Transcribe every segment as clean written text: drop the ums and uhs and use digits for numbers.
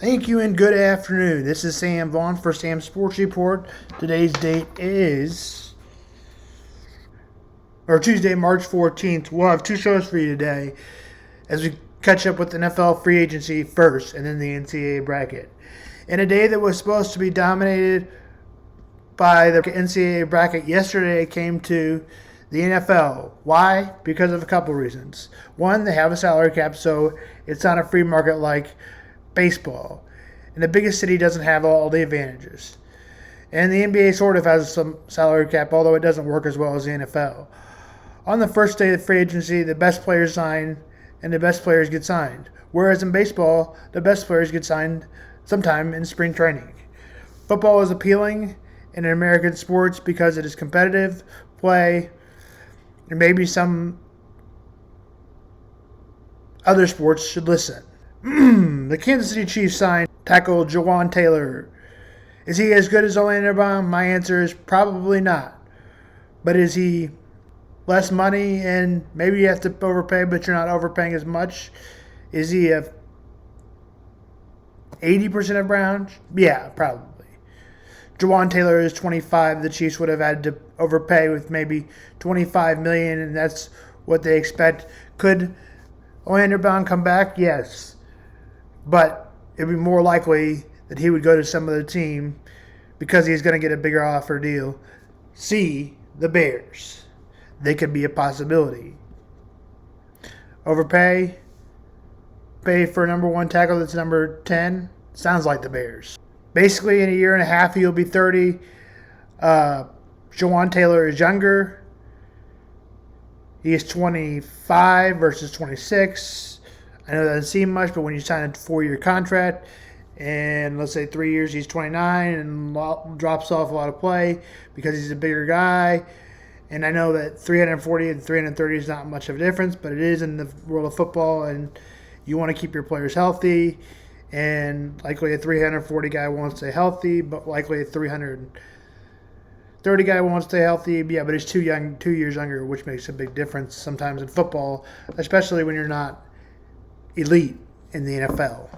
Thank you and good afternoon. This is Sam Vaughn for Sam's Sports Report. Today's date is Tuesday, March 14th. We'll have two shows for you today as we catch up with NFL free agency first and then the NCAA bracket. In a day that was supposed to be dominated by the NCAA bracket, yesterday it came to the NFL. Why? Because of a couple reasons. One, they have a salary cap, so it's not a free market like baseball. And the biggest city doesn't have all the advantages. And the NBA sort of has some salary cap, although it doesn't work as well as the NFL. On the first day of free agency, the best players sign and the best players get signed. Whereas in baseball, the best players get signed sometime in spring training. Football is appealing in American sports because it is competitive play, and maybe some other sports should listen. The Kansas City Chiefs signed tackle Jawaan Taylor. Is he as good as Orlando Brown? My answer is probably not. But is he less money and maybe you have to overpay, but you're not overpaying as much? Is he a 80% of Brown? Yeah, probably. Jawaan Taylor is 25. The Chiefs would have had to overpay with maybe $25 million, and that's what they expect. Could Orlando Brown come back? Yes. But it would be more likely that he would go to some other team because he's going to get a bigger offer deal. C, the Bears. They could be a possibility. Overpay? Pay for a number one tackle that's number 10? Sounds like the Bears. Basically, in a year and a half, he'll be 30. Jawaan Taylor is younger. He is 25 versus 26. I know that doesn't seem much, but when you sign a 4-year contract, and let's say 3 years, he's 29 and drops off a lot of play because he's a bigger guy. And I know that 340 and 330 is not much of a difference, but it is in the world of football, and you want to keep your players healthy. And likely a 340 guy won't stay healthy, but likely a 330 guy won't stay healthy. Yeah, but he's 2 years younger, which makes a big difference sometimes in football, especially when you're not elite in the NFL.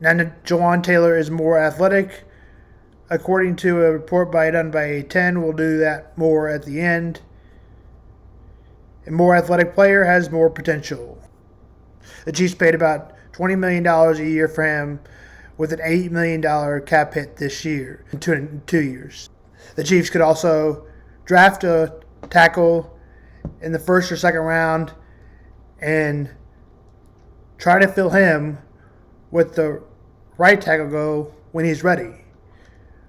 Now, Jawaan Taylor is more athletic. According to a report done by A10, we'll do that more at the end. A more athletic player has more potential. The Chiefs paid about $20 million a year for him with an $8 million cap hit this year in 2 years. The Chiefs could also draft a tackle in the first or second round and try to fill him with the right tackle go when he's ready.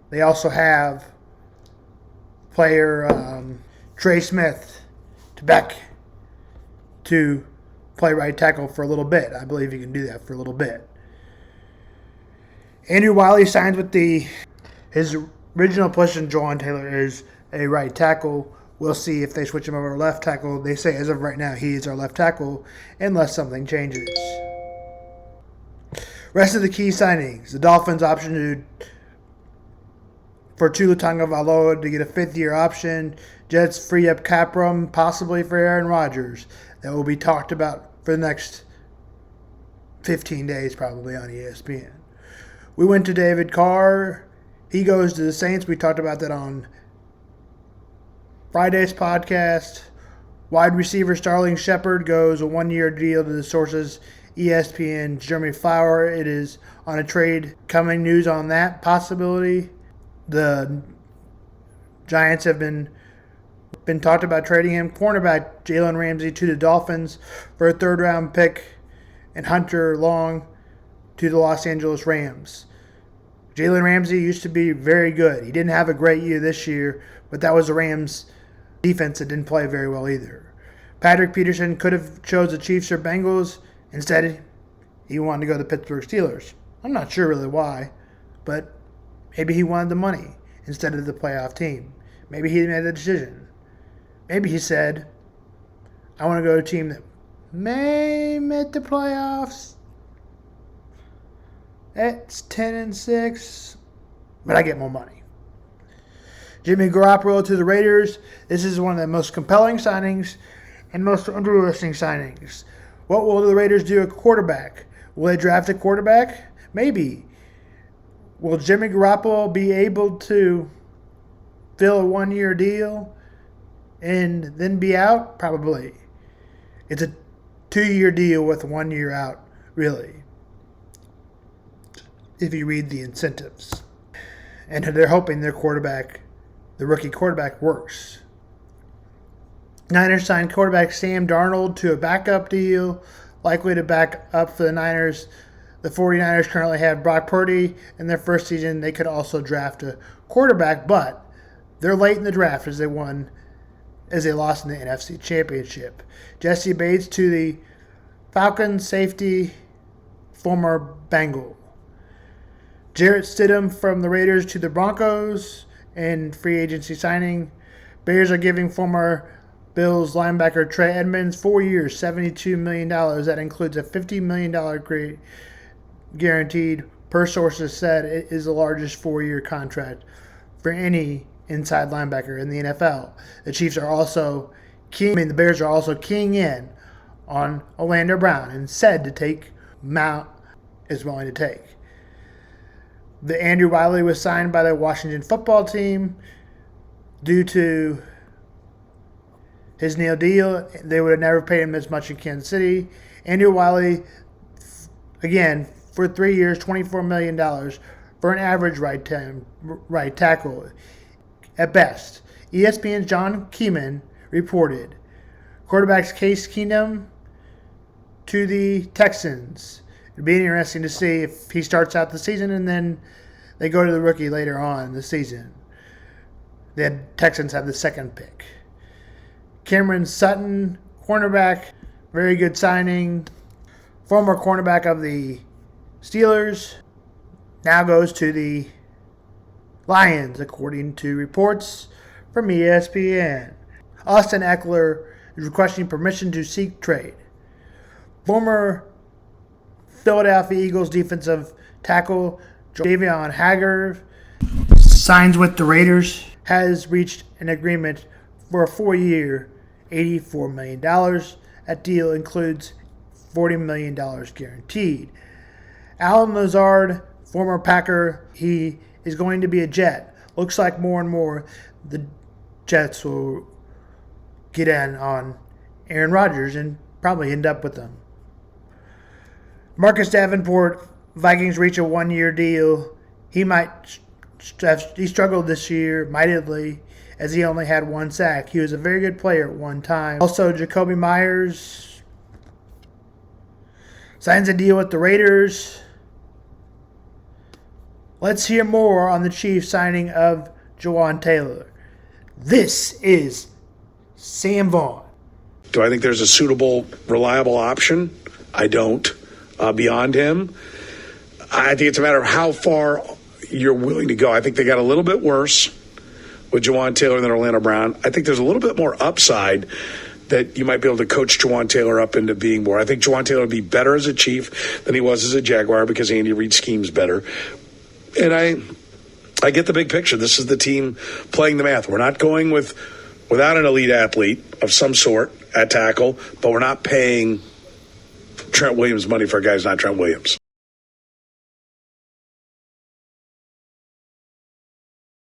They also have player Trey Smith to play right tackle for a little bit. I believe he can do that for a little bit. Andrew Wiley signs with his original position. Jawaan Taylor is a right tackle. We'll see if they switch him over to left tackle. They say as of right now he is our left tackle unless something changes. Rest of the key signings. The Dolphins option for Tua Tagovailoa to get a 5th-year option. Jets free up cap room possibly for Aaron Rodgers. That will be talked about for the next 15 days probably on ESPN. We went to David Carr. He goes to the Saints. We talked about that on Friday's podcast. Wide receiver Sterling Shepard goes a 1-year deal to the sources ESPN Jeremy Flower. It is on a trade coming news on that possibility. The Giants have been talked about trading him. Cornerback Jalen Ramsey to the Dolphins for a 3rd-round pick, and Hunter Long to the Los Angeles Rams. Jalen Ramsey used to be very good. He didn't have a great year this year, but that was the Rams' defense that didn't play very well either. Patrick Peterson could have chose the Chiefs or Bengals. Instead, he wanted to go to the Pittsburgh Steelers. I'm not sure really why, but maybe he wanted the money instead of the playoff team. Maybe he made the decision. Maybe he said, I want to go to a team that may make the playoffs. It's 10-6, but I get more money. Jimmy Garoppolo to the Raiders. This is one of the most compelling signings and most interesting signings. What will the Raiders do at quarterback? Will they draft a quarterback? Maybe. Will Jimmy Garoppolo be able to fill a 1-year deal and then be out? Probably. It's a 2-year deal with 1 year out, really, if you read the incentives. And they're hoping their quarterback, the rookie quarterback, works. Niners signed quarterback Sam Darnold to a backup deal, likely to back up for the Niners. The 49ers currently have Brock Purdy. In their first season, they could also draft a quarterback, but they're late in the draft as they lost in the NFC Championship. Jesse Bates to the Falcons, safety, former Bengal. Jarrett Stidham from the Raiders to the Broncos in free agency signing. Bears are giving former Bills linebacker Trey Edmonds 4 years, $72 million. That includes a $50 million guaranteed. Per sources said it is the largest 4-year contract for any inside linebacker in the NFL. The Bears are also keying in on Orlando Brown and said to take Mount is willing to take. The Andrew Wiley was signed by the Washington football team due to his new deal. They would have never paid him as much in Kansas City. Andrew Wiley, again, for 3 years, $24 million for an average right tackle at best. ESPN's John Keenan reported. Quarterbacks Case Keenum to the Texans. It'd be interesting to see if he starts out the season and then they go to the rookie later on in the season. The Texans have the second pick. Cameron Sutton, cornerback, very good signing. Former cornerback of the Steelers, now goes to the Lions, according to reports from ESPN. Austin Eckler is requesting permission to seek trade. Former Philadelphia Eagles defensive tackle Javion Hager signs with the Raiders, has reached an agreement for a 4-year, $84 million. That deal includes $40 million guaranteed. Alan Lazard, former Packer, he is going to be a Jet. Looks like more and more the Jets will get in on Aaron Rodgers and probably end up with them. Marcus Davenport, Vikings reach a 1-year deal. He struggled this year mightily as he only had 1 sack. He was a very good player at one time. Also, Jacoby Myers signs a deal with the Raiders. Let's hear more on the Chiefs signing of Jawaan Taylor. This is Sam Vaughn. Do I think there's a suitable, reliable option? I don't. Beyond him, I think it's a matter of how far you're willing to go. I think they got a little bit worse with Jawaan Taylor than Orlando Brown. I think there's a little bit more upside that you might be able to coach Jawaan Taylor up into being more. I think Jawaan Taylor would be better as a Chief than he was as a Jaguar because Andy Reid schemes better. And I get the big picture. This is the team playing the math. We're not going without an elite athlete of some sort at tackle, but we're not paying Trent Williams money for a guy who's not Trent Williams.